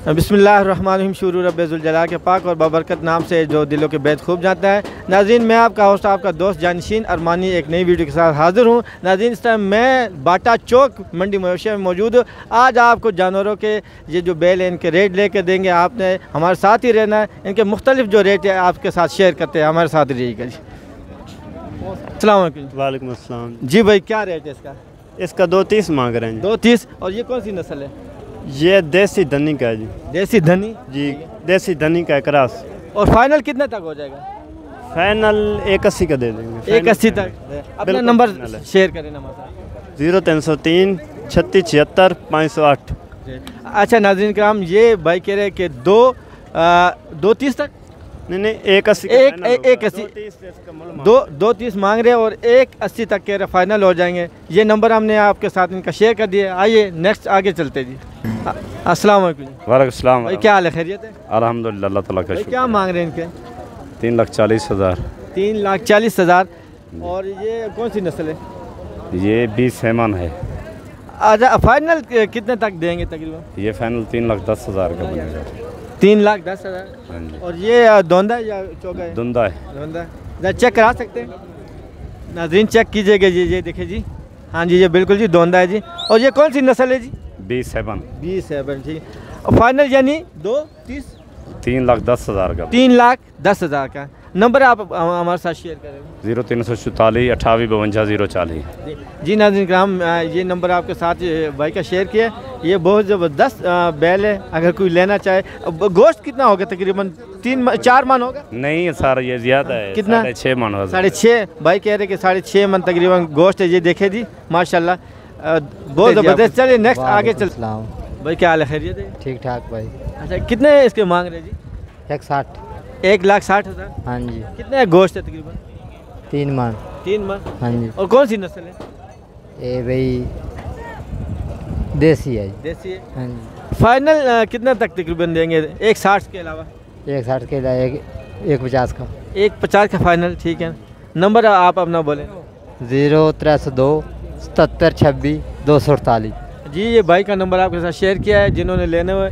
बिस्मिल्लाहिर्रहमानिर्रहीम शुरू रब्बिल जलाल के पाक और बाबरकत नाम से जो दिलों के बैत खूब जानता है। नाज़रीन, मैं आपका होस्ट आपका दोस्त जानशीन अरमानी एक नई वीडियो के साथ हाज़िर हूँ। नाज़रीन, इस टाइम मैं बाटा चौक मंडी मवेशिया में मौजूद हूँ। आज आपको जानवरों के ये जो बैल हैं इनके रेट लेकर देंगे। आपने हमारे साथ ही रहना है। इनके मुख्तलिफ जो रेट है आपके साथ शेयर करते हैं, हमारे साथ रहिएगा जी। अस्सलाम वालेकुम। वालेकुम अस्सलाम। जी भाई, क्या रेट है इसका? इसका 230 मांग रहे हैं। 230। और ये कौन सी नस्ल है? ये देसी धनी का है जी। देसी धनी जी, देसी धनी का क्रॉस। और फाइनल कितने तक हो जाएगा? फाइनल 81 का दे देंगे। 81 तक। अपना नंबर शेयर करें ना हमारे। 0303 36 76 508। अच्छा नाज़रीन कराम, ये भाई कह रहे हैं कि 230 तक। नहीं 81 230 मांग रहे हैं और 180 तक कह रहे फाइनल हो जाएंगे। ये नंबर हमने आपके साथ इनका शेयर कर दिया। आइए नेक्स्ट आगे चलते जी। अस्सलाम वालेकुम। वालेकुम सलाम भाई, क्या हाल है? खैरियत है? अल्हम्दुलिल्लाह, अल्लाह ताला का शुक्र। क्या मांग रहे हैं इनके? 3,40,000। 3,40,000। और ये कौन सी नस्ल है? ये 20 हैमान है। अच्छा, फाइनल कितने तक देंगे तकरीबन? ये फाइनल 3,10,000 का बनेगा। 3,10,000। हाँ जी। और ये दोंदा है या चौका है? दुंदा है। दोंदा है। चेक करा सकते हैं नाज़रीन, चेक कीजिएगा जी। ये देखिए जी, हाँ जी, ये बिल्कुल जी दोंदा है जी। और ये कौन सी नस्ल है जी? 20 हैमान। 20 है, ठीक है। और फाइनल यानी 230। 3,10,000 का। 3,10,000 का। नंबर आप हमारे साथ शेयर करें। 0344 28 52 040। जी नाज़रीन कराम, ये नंबर आपके साथ भाई का शेयर किया। ये बहुत ज़बरदस्त बैल है, अगर कोई लेना चाहे। गोश्त कितना होगा तकरीबन? 3-4 मन होगा? नहीं सर, ये ज़्यादा है। कितना? 6.5 मन होगा। 6.5। भाई कह रहे कि 6.5 मन तकरीबन गोश्त है। ये देखे जी, माशाल्लाह बहुत ज़बरदस्त। चलिए नेक्स्ट आगे चल। भाई क्या हाल है? खैरियत है? ठीक ठाक भाई। अच्छा, कितने इसके मांग रहे जी? 160। 1,60,000। हाँ जी। कितने गोश्त है तकरीबन? 3 मन। 3 मन। हाँ जी। और कौन सी नस्ल है? ये भाई देसी है। देसी है। हाँ जी। फाइनल कितना तक तकरीबन देंगे 1,60 के अलावा? 160 के लिए 150 का। 150 का फाइनल, ठीक है। नंबर आप अपना बोलें। 0302 77 26 248। जी, ये भाई का नंबर आपके साथ शेयर किया है। जिन्होंने लेने हुए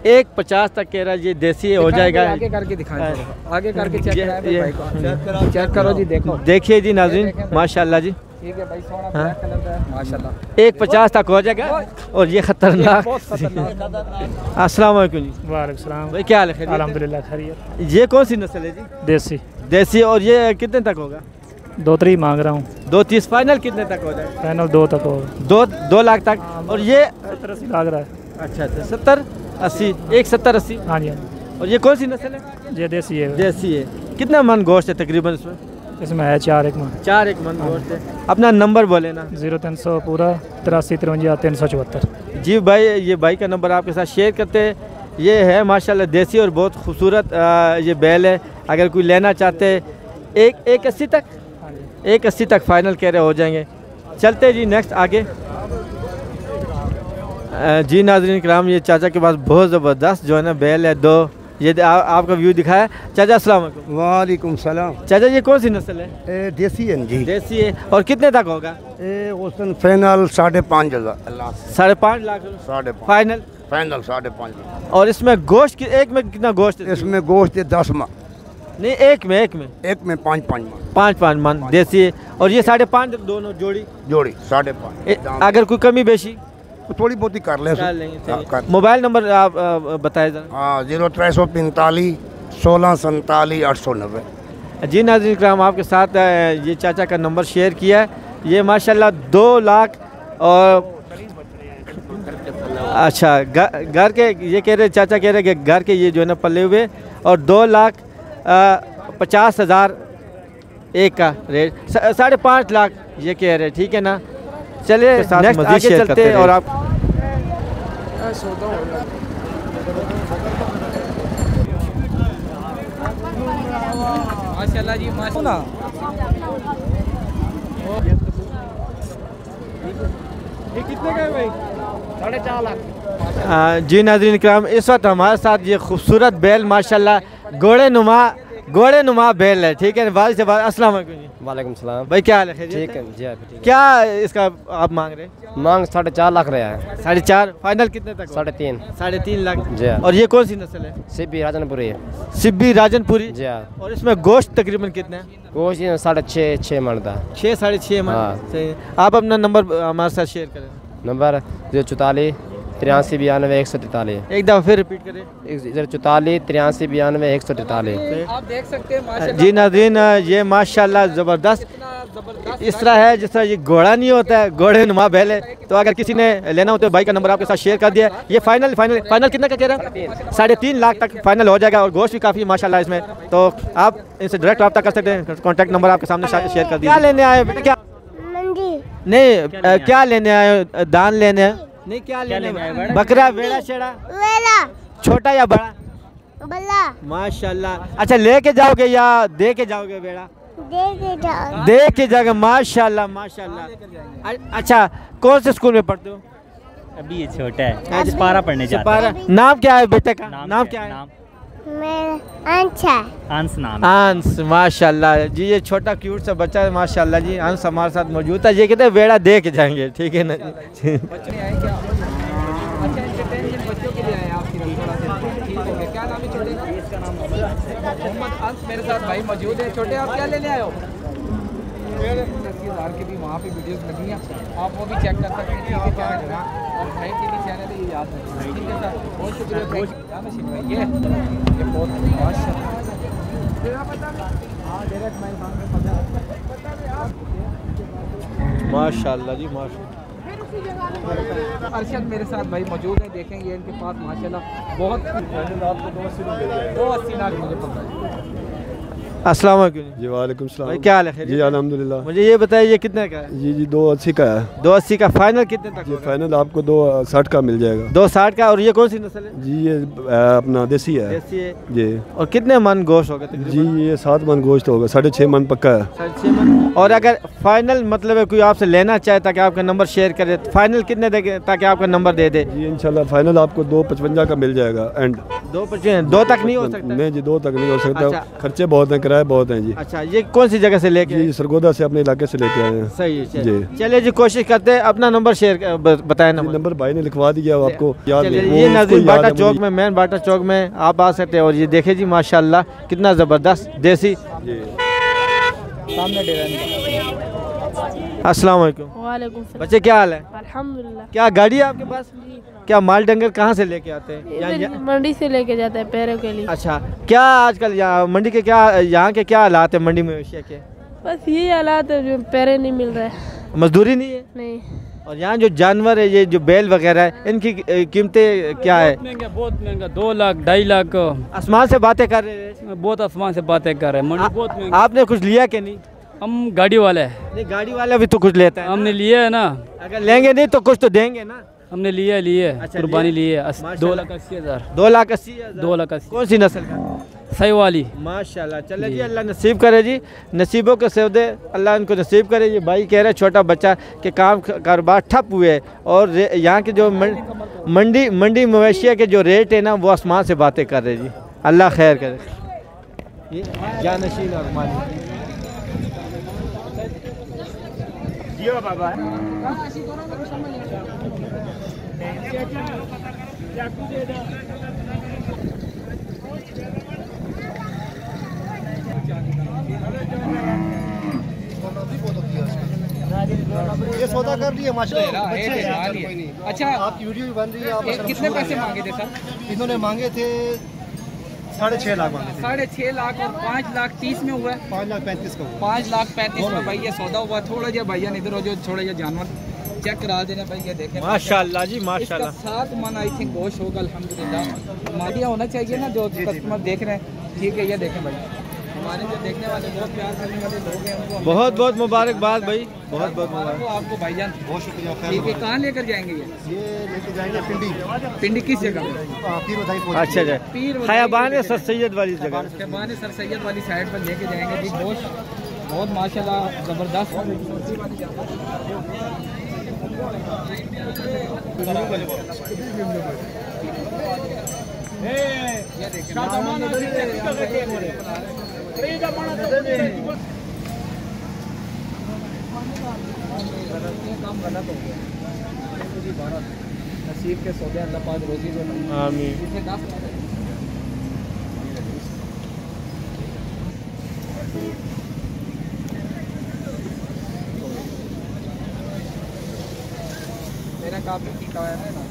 150 तक कह रहा है। ये देसी हो जाएगा। आगे करके दिखाएं, आगे करके चेक करो जी। देखो, देखिए जी नाज़रीन, माशाल्लाह जी। ठीक है भाई, सोना ब्लैक कलर का है माशाल्लाह। 150 तक हो जाएगा। और ये खतरनाक। अस्सलाम वालेकुम जी। वालेकुम सलाम। भाई क्या हाल है? अल्हम्दुलिल्लाह खैरियत। ये कौन सी नस्ल है जी? देसी। देसी। और ये कितने तक होगा? 2-3 मांग रहा हूँ। 230। फाइनल कितने तक हो जाएगा? फाइनल 2 तक होगा। 2 लाख तक। और ये 70-80 लाग रहा है। अच्छा, 70-80। 170-80। हाँ जी, हाँ जी। और ये कौन सी नस्ल है? ये देसी है। देसी है। कितना मन गोश्त है तकरीबन इसमें? इसमें है 4 मन। 4 मन गोश्त है। अपना नंबर बोले ना। 0300 पूरा 83 53 374। जी भाई, ये भाई का नंबर आपके साथ शेयर करते हैं। ये है माशाल्लाह देसी और बहुत खूबसूरत ये बैल है। अगर कोई लेना चाहते हैं 180 तक। 180 तक फाइनल कह रहे हो जाएंगे। चलते जी नेक्स्ट आगे। जी नाज़रीन कराम, ये चाचा के पास बहुत ज़बरदस्त जो है ना बैल है। 2 ये आपका व्यू दिखाया। चाचा अस्सलाम वालेकुम। वालेकुम सलाम। चाचा, ये कौन सी नस्ल है? देसी है जी। देसी है। और कितने तक होगा? फाइनल 5,500। 5.5 लाख। 5.5 फाइनल? फाइनल 5,500। और इसमें गोश्त एक में कितना गोश्त है? इसमें गोश्त है 10 मन। नहीं, एक में 5-5 मन। 5 मन देसी है। और ये 5.5 दोनों जोड़ी 5.5। अगर कोई कमी बेशी थोड़ी बहुत ही कर लेंगे। मोबाइल नंबर आप बताए जरा। हाँ, 0345 16 47 890। जी नाज़रीन कराम, आपके साथ ये चाचा का नंबर शेयर किया है। ये माशाल्लाह 2 लाख। और अच्छा, घर के ये कह रहे, चाचा कह रहे कि घर के ये जो है ना पल्ले हुए। और 2,50,000 एक का रेट। 5.5 लाख ये कह रहे, ठीक है ना। चलिए नेक्स्ट आगे चलते हैं। और आप माशाल्लाह जी, माशाल्लाह। ये कितने का है भाई? 4.5 लाख। जी नाज़रीन कराम, इस वक्त हमारे साथ ये खूबसूरत बैल माशाल्लाह घोड़े नुमा घोड़े नुमा बैल है, ठीक है। बारिश से बाद अस्सलाम वालेकुम जी। वालेकुम सलाम। भाई क्या हाल है? खैरियत ठीक है जी, आप ठीक क्या इसका आप मांग रहे हैं? है। मांग 4.5 लाख रहा है। 4.5 फाइनल कितने तक? 3.5। 3.5 लाख जी हाँ। और ये कौन सी नस्ल है? सिब्बी राजनपुरी है। सिब्बी राजनपुरी जी हाँ। और इसमें गोश्त तकरीबन कितना है? गोश्त 6.5 मन था। 6 साढ़े 6 मन। हाँ। सही है। आप अपना नंबर हमारे साथ शेयर करें। नंबर 044 83 92 143। एक दफ़ा फिर रिपीट करें। 044 83 92 143। आप देख सकते हैं माशाल्लाह। जी नाज़रीन, ये माशाल्लाह ज़बरदस्त इस तरह है जिस तरह ये घोड़ा नहीं होता है, घोड़े नुमा बैल है। तो अगर किसी ने लेना हो तो भाई का नंबर आपके साथ शेयर कर दिया। ये फाइनल कितना का कह रहा है? 3.5 लाख तक फाइनल हो जाएगा और गोश्त भी काफ़ी माशाल्लाह इसमें। तो आप इनसे डायरेक्ट रब्ता कर सकते हैं। कॉन्टैक्ट नंबर आपके सामने शेयर कर दिया। क्या लेने आए बेटा? क्या नहीं क्या लेने आए? दान लेने आए? नहीं क्या लेने आए? बकरा, वेड़ा, शेड़ा, छोटा या बड़ा? माशाल्लाह। अच्छा लेके जाओगे या दे के जाओगे? बेड़ा दे के जाओगे। माशाल्लाह माशाल्लाह। अच्छा कौन से स्कूल में पढ़ते हो? अभी ये छोटा है, आज पारा पढ़ने जाता है। नाम क्या है बेटे का? नाम क्या है? अंश नाम। अंश माशाल्लाह जी। ये छोटा क्यूट सा बच्चा है माशाल्लाह जी। अंश हमारे साथ मौजूद है। ये कहते हैं बेड़ा दे के जाएंगे, ठीक है ना? बच्चों के लिए आए आपकी थोड़ा सा ठीक हो गया। क्या नाम है छोटे का? इसका नाम मोहम्मद अंश मेरे साथ भाई मौजूद है। छोटे आप क्या लेने आए हो? 80,000 की भी वहाँ पे वीडियोस लगी हैं, आप वो भी चेक कर सकते हैं। ठीक है क्या है और भाई की भी चैनल है, ये याद रखिए। ठीक है सर, बहुत शुक्रिया भाई। क्या नशीब भाई ये बहुत माशाल्लाह जी माशाल्लाह। अरशद मेरे साथ भाई मौजूद है, देखेंगे इनके पास माशाल्लाह बहुत 280 लाख मुझे पता है। अस्सलाम वालेकुम जी। वालेकुम सलाम। भाई क्या हाल है? जी अल्हम्दुलिल्लाह। मुझे ये बताइए ये कितने का है? जी 280 का है। 280 का फाइनल कितने तक? जी फाइनल आपको 260 का मिल जाएगा। 260 का। और ये कौन सी नस्ल है? जी ये अपना देसी है। देसी है जी। और कितने मन गोश्त होगा? जी ये 7 मन गोश्त होगा, 6.5 मन पक्का है। 6.5 मन। और अगर फाइनल मतलब है कोई आपसे लेना चाहे ताकि आपका नंबर शेयर करे, फाइनल कितने देंगे ताकि आपका नंबर दे दे? जी इंशाल्लाह फाइनल आपको 255 का मिल जाएगा। एंड 2 तक नहीं हो सकता? नहीं जी 2 तक नहीं हो सकता। अच्छा। खर्चे बहुत हैं, किराए बहुत हैं जी। अच्छा ये कौन सी जगह से लेके? जी सरगोदा से अपने इलाके से लेके आए हैं। सही है जी। चलिए जी कोशिश करते हैं अपना नंबर शेयर बताएं। नंबर भाई ने लिखवा दिया आपको याद चलिए नहीं। ये नाज़रीन बाटा चौक में, मेन बाटा चौक में आप आ सकते हैं। और ये देखे जी माशाल्लाह कितना ज़बरदस्त देसी। सामने डेरा। अस्सलाम वालेकुम। वालेकुम सलाम। बच्चे क्या हाल है? अल्हम्दुलिल्लाह। क्या गाड़ी है आपके पास? क्या माल डंगर कहाँ से लेके आते हैं? इधर मंडी से लेके जाते हैं पैरों के लिए। अच्छा क्या आजकल यहाँ मंडी के क्या, यहाँ के क्या हालात है मंडी में मवेशियों के? बस यही हालात है, जो पैरे नहीं मिल रहा है, मजदूरी नहीं है। नहीं। और यहाँ जो जानवर है, ये जो बैल वगैरह है, इनकी कीमतें क्या है? बहुत महंगा 2 लाख 2.5 लाख। आसमान से बातें कर रहे हैं। बहुत आसमान से बातें कर रहे हैं। मंडी बहुत महंगा। आपने कुछ लिया कि नहीं? हम गाड़ी वाले हैं। नहीं गाड़ी वाला भी तो कुछ लेता है। हमने लिया है ना। अगर लेंगे नहीं तो कुछ तो देंगे ना। हमने लिए अच्छा, कुर्बानी लिए 2,80,000। 2,80,000। 2,80,000। कौन सी नस्ल का? सही वाली। माशाल्लाह। चले जी अल्लाह नसीब करे जी, नसीबों के सौदे अल्लाह इनको नसीब करे। ये भाई कह रहे छोटा बच्चा के काम कारोबार ठप हुए और यहाँ के जो मंडी मवेशिया के जो रेट है ना वो आसमान से बातें कर रहे जी। अल्लाह खैर करे। ये जानशीन और माली बाबा ये सौदा कर लिया माशाल्लाह। अच्छा आपकी वीडियो भी बन रही है। आप कितने पैसे मांगे थे सर? इन्होंने मांगे थे 6.5 लाख मांगे थे। 6.5 लाख और 5 लाख 30 में हुआ है। 5,35,000 का हुआ। 5 लाख 35 में भाई ये सौदा हुआ। थोड़ा जा भैया इधर हो जो थोड़ा जा जानवर चेक करा देना भाई। ये देखें माशाल्लाह जी माशाल्लाह। 7 मन आई थिंक गोश्त होगा अल्हम्दुलिल्लाह। मादिया होना चाहिए ना जो कस्टमर देख रहे हैं। ठीक है ये देखें भाई, हमारे जो देखने वाले बहुत प्यार करने वाले लोग हैं उनको बहुत बहुत मुबारकबाद भाई। बहुत बहुत मुबारक आपको भाईजान। बहुत शुक्रिया। ठीक है कहाँ लेकर जाएंगे? ये लेके जाएंगे पिंडी। पिंडी किस जगह? पीर बधाई। अच्छा अच्छा पीर खयाबान सर सैयद वाली जगह, खयाबान सर सैयद वाली साइड पर लेके जाएंगे जी। गोश्त बहुत माशाल्लाह ज़बरदस्त। ये देखिए काम गलत हो गया नसीब के सौदे अल्लाह पाक रोजी दे। आमीन। मेरा काम भी ठीक है ना।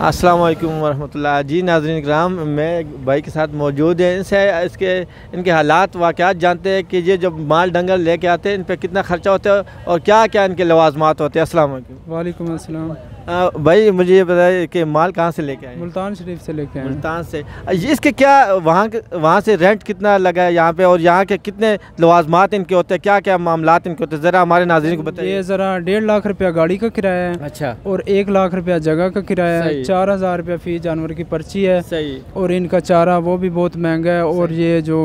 अस्सलाम वालेकुम वरहमतुल्लाह। जी नाज़रीन इकराम, मैं एक भाई के साथ मौजूद है, इनसे इनके हालात वाक़यात जानते हैं कि ये जब माल डंगर लेके आते हैं इन पर कितना ख़र्चा होता है और क्या क्या इनके लवाजमात होते हैं। अस्सलाम वालेकुम। वालेकुम अस्सलाम। भाई मुझे ये बताइए कि माल कहाँ से लेके आए? मुल्तान शरीफ से लेके आए। मुल्तान से। इसके क्या वहाँ से रेंट कितना लगा है यहाँ पे और यहाँ के कितने लवाजमात इनके होते हैं, क्या क्या मामलात इनके होते हैं, ज़रा हमारे नाज़रीन को बताइए। ये ज़रा 1.5 लाख रुपया गाड़ी का किराया है। अच्छा। और 1 लाख रुपया जगह का किराया है। 4000 रुपया फी जानवर की पर्ची है। सही। और इनका चारा वो भी बहुत महंगा है और ये जो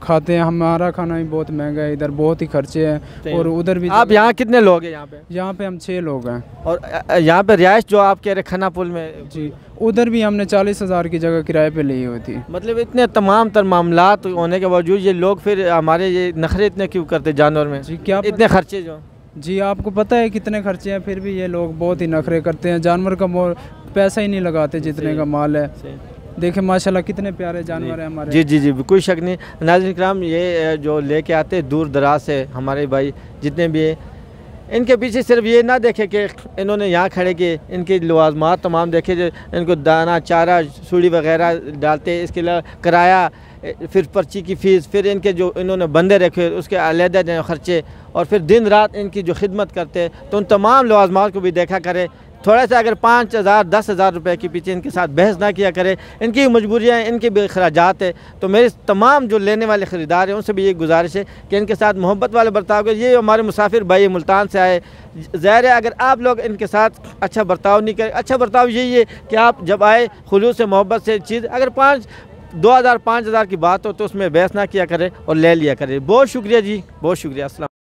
खाते हैं हमारा खाना भी बहुत महंगा है, इधर बहुत ही खर्चे हैं और उधर भी। आप यहाँ कितने लोग हैं यहाँ पे? यहाँ पे हम 6 लोग हैं। और यहाँ पे रिहाइश जो आप कह रहे खन्ना पुल में? जी, उधर भी हमने 40,000 की जगह किराए पे ली हुई थी। मतलब इतने तमाम तर मामलात होने के बावजूद ये लोग फिर हमारे ये नखरे इतने क्यों करते जानवर में? जी क्या इतने खर्चे जो? जी आपको पता है कितने खर्चे हैं, फिर भी ये लोग बहुत ही नखरे करते हैं, जानवर का पैसा ही नहीं लगाते जितने का माल है। देखें माशाल्लाह कितने प्यारे जानवर हैं हमारे। जी जी जी कोई शक नहीं। नाज़रीन इकराम, ये जो लेके आते दूर दराज से हमारे भाई जितने भी हैं, इनके पीछे सिर्फ ये ना देखे कि इन्होंने यहाँ खड़े किए, इनके लवाजमात तमाम देखे, जो इनको दाना चारा सूड़ी वगैरह डालते, इसके अलावा किराया, फिर पर्ची की फ़ीस, फिर इनके जो इन्होंने बंदे रखे उसके अलहदा खर्चे, और फिर दिन रात इनकी जो खिदमत करते, तो उन तमाम लवाजमात को भी देखा करे। थोड़ा सा अगर 5,000 10,000 रुपये के पीछे इनके साथ बहस ना किया करे, इनकी मजबूरियाँ हैं, इनके भी अखराजात है। तो मेरे तमाम जो लेने वाले ख़रीदार हैं उनसे भी ये गुजारिश है कि इनके साथ मोहब्बत वाले बर्ताव करें। ये हमारे मुसाफिर भाई मुल्तान से आए, ज़ाहिर है अगर आप लोग इनके साथ अच्छा बर्ताव नहीं करें, अच्छा बर्ताव यही है कि आप जब आए खुलूस से मोहब्बत से चीज़, अगर 2,000 5,000 की बात हो तो उसमें बहस ना किया करें और ले लिया करें। बहुत शुक्रिया जी, बहुत शुक्रिया। अस्सलाम।